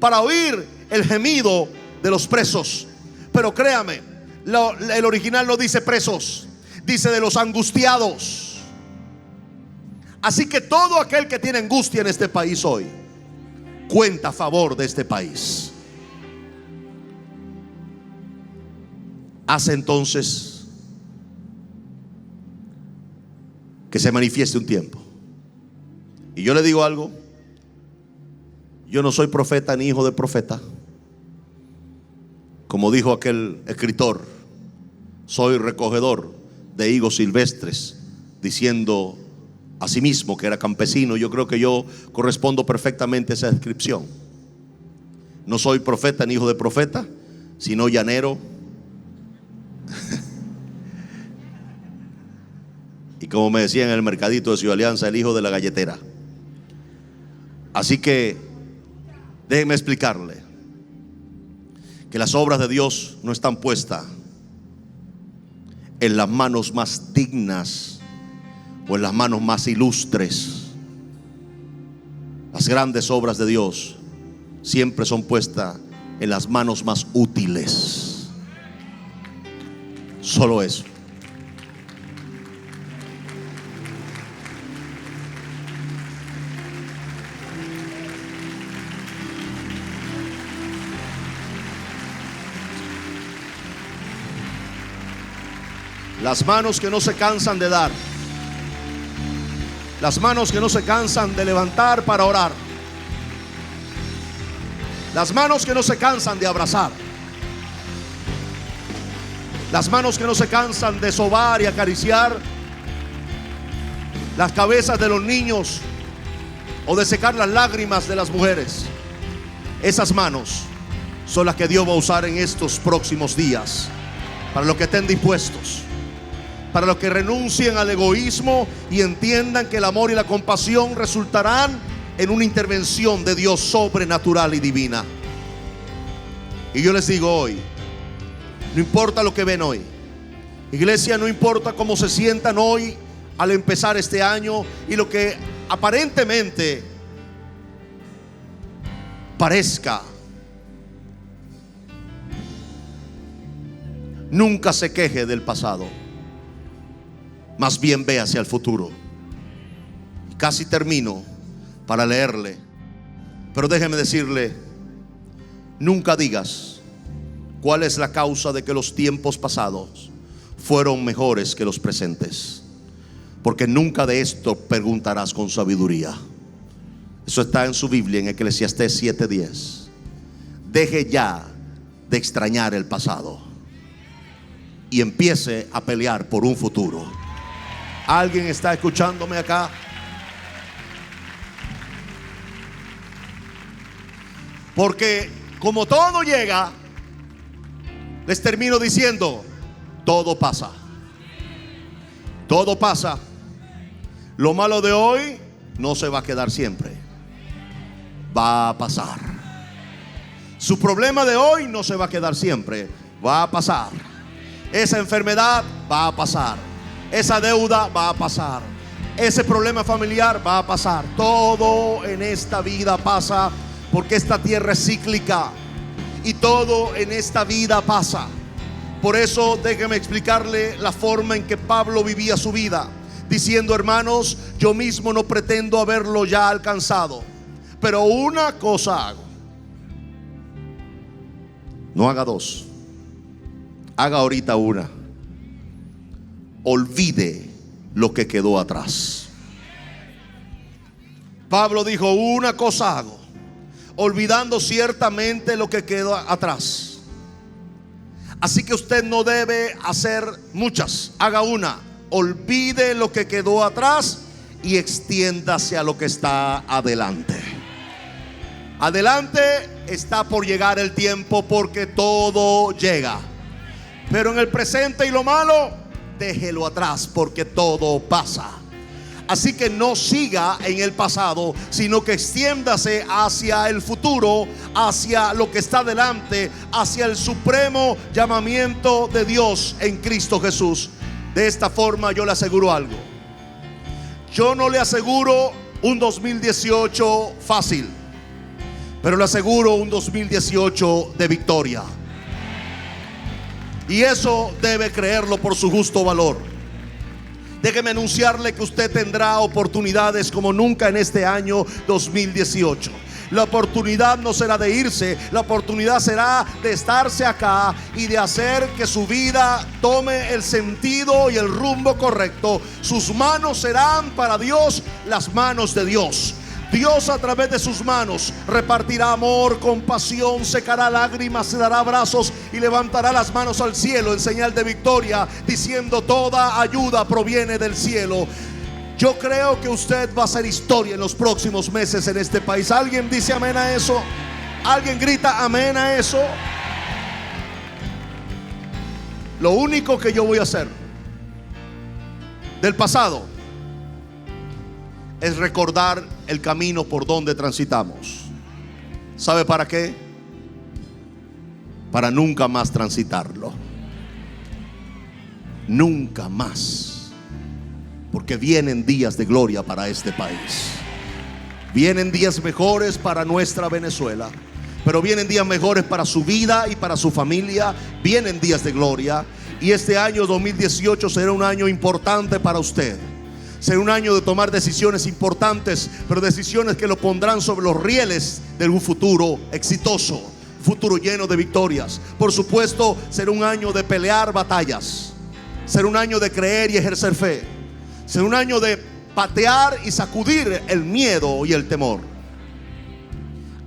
para oír el gemido de los presos. Pero créame, el original no dice presos, dice de los angustiados. Así que todo aquel que tiene angustia en este país hoy cuenta a favor de este país. Hace entonces que se manifieste un tiempo. Y yo le digo algo: yo no soy profeta ni hijo de profeta. Como dijo aquel escritor, soy recogedor de higos silvestres, diciendo a sí mismo que era campesino. Yo creo que yo correspondo perfectamente a esa descripción. No soy profeta ni hijo de profeta, sino llanero. Y como me decían en el mercadito de Ciudad Alianza, el hijo de la galletera. Así que déjenme explicarle que las obras de Dios no están puestas en las manos más dignas o en las manos más ilustres. Las grandes obras de Dios siempre son puestas en las manos más útiles. Solo eso. Las manos que no se cansan de dar, las manos que no se cansan de levantar para orar, las manos que no se cansan de abrazar, las manos que no se cansan de sobar y acariciar las cabezas de los niños o de secar las lágrimas de las mujeres. Esas manos son las que Dios va a usar en estos próximos días, para los que estén dispuestos, para los que renuncien al egoísmo y entiendan que el amor y la compasión resultarán en una intervención de Dios sobrenatural y divina. Y yo les digo hoy, no importa lo que ven hoy, iglesia, no importa cómo se sientan hoy al empezar este año y lo que aparentemente parezca, nunca se queje del pasado. Más bien ve hacia el futuro. Casi termino para leerle, pero déjeme decirle: nunca digas cuál es la causa de que los tiempos pasados fueron mejores que los presentes, porque nunca de esto preguntarás con sabiduría. Eso está en su Biblia, en Eclesiastés 7:10. Deje ya de extrañar el pasado y empiece a pelear por un futuro. ¿Alguien está escuchándome acá? Porque como todo llega, les termino diciendo: todo pasa. Todo pasa. Lo malo de hoy no se va a quedar siempre. Va a pasar. Su problema de hoy no se va a quedar siempre. Va a pasar. Esa enfermedad va a pasar. Esa deuda va a pasar. Ese problema familiar va a pasar. Todo en esta vida pasa, porque esta tierra es cíclica. Y todo en esta vida pasa. Por eso déjeme explicarle la forma en que Pablo vivía su vida, diciendo: hermanos, yo mismo no pretendo haberlo ya alcanzado, pero una cosa hago. No haga dos, haga ahorita una. Olvide lo que quedó atrás. Pablo dijo: una cosa hago, olvidando ciertamente lo que quedó atrás. Así que usted no debe hacer muchas, haga una. Olvide lo que quedó atrás y extiéndase a lo que está adelante. Adelante está por llegar el tiempo, porque todo llega. Pero en el presente y lo malo, déjelo atrás, porque todo pasa. Así que no siga en el pasado, sino que extiéndase hacia el futuro, hacia lo que está delante, hacia el supremo llamamiento de Dios en Cristo Jesús. De esta forma yo le aseguro algo. Yo no le aseguro un 2018 fácil, pero le aseguro un 2018 de victoria. Y eso debe creerlo por su justo valor. Déjeme anunciarle que usted tendrá oportunidades como nunca en este año 2018. La oportunidad no será de irse, la oportunidad será de estarse acá y de hacer que su vida tome el sentido y el rumbo correcto. Sus manos serán para Dios las manos de Dios. Dios, a través de sus manos, repartirá amor, compasión, secará lágrimas, se dará abrazos y levantará las manos al cielo en señal de victoria, diciendo: toda ayuda proviene del cielo. Yo creo que usted va a hacer historia en los próximos meses en este país. ¿Alguien dice amén a eso? ¿Alguien grita amén a eso? Lo único que yo voy a hacer del pasado es recordar el camino por donde transitamos. ¿Sabe para qué? Para nunca más transitarlo. Nunca más. Porque vienen días de gloria para este país. Vienen días mejores para nuestra Venezuela. Pero vienen días mejores para su vida y para su familia. Vienen días de gloria. Y este año 2018 será un año importante para usted. Será un año de tomar decisiones importantes, pero decisiones que lo pondrán sobre los rieles de un futuro exitoso, futuro lleno de victorias. Por supuesto, será un año de pelear batallas. Será un año de creer y ejercer fe. Será un año de patear y sacudir el miedo y el temor.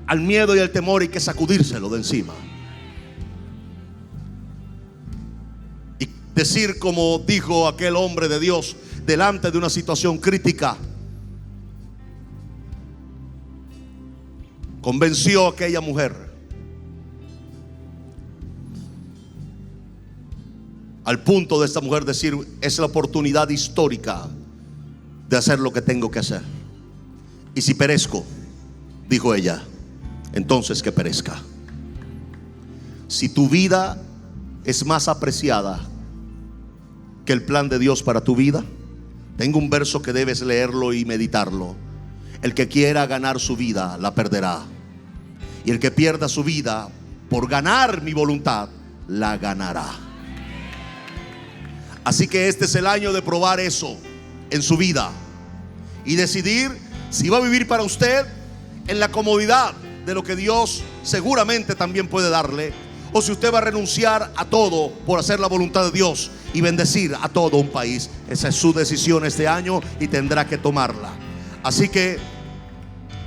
Al miedo y al temor hay que sacudírselo de encima. Y decir como dijo aquel hombre de Dios delante de una situación crítica: convenció a aquella mujer al punto de esta mujer decir: es la oportunidad histórica de hacer lo que tengo que hacer. Y si perezco, dijo ella, entonces que perezca. Si tu vida es más apreciada que el plan de Dios para tu vida, tengo un verso que debes leerlo y meditarlo. El que quiera ganar su vida la perderá, y el que pierda su vida por ganar mi voluntad la ganará. Así que este es el año de probar eso en su vida y decidir si va a vivir para usted en la comodidad de lo que Dios seguramente también puede darle, o si usted va a renunciar a todo por hacer la voluntad de Dios y bendecir a todo un país. Esa es su decisión este año y tendrá que tomarla. Así que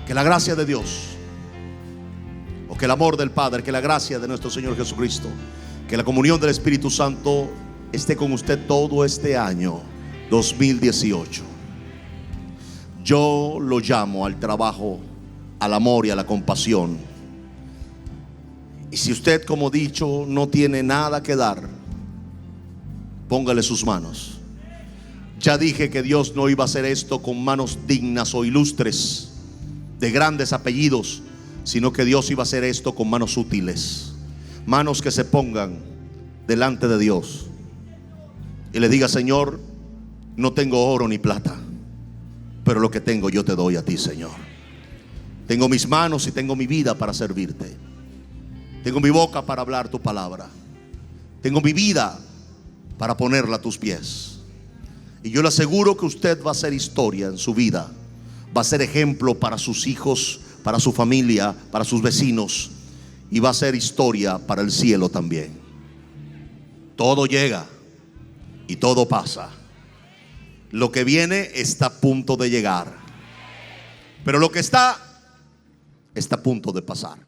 la gracia de Dios, o que el amor del Padre, que la gracia de nuestro Señor Jesucristo, que la comunión del Espíritu Santo esté con usted todo este año 2018. Yo lo llamo al trabajo, al amor y a la compasión. Y si usted, como dicho, no tiene nada que dar, póngale sus manos. Ya dije que Dios no iba a hacer esto con manos dignas o ilustres de grandes apellidos, sino que Dios iba a hacer esto con manos útiles, manos que se pongan delante de Dios y le diga: Señor, no tengo oro ni plata, pero lo que tengo yo te doy a ti, Señor. Tengo mis manos y tengo mi vida para servirte. Tengo mi boca para hablar tu palabra. Tengo mi vida para ponerla a tus pies. Y yo le aseguro que usted va a ser historia en su vida. Va a ser ejemplo para sus hijos, para su familia, para sus vecinos. Y va a ser historia para el cielo también. Todo llega y todo pasa. Lo que viene está a punto de llegar, pero lo que está a punto de pasar.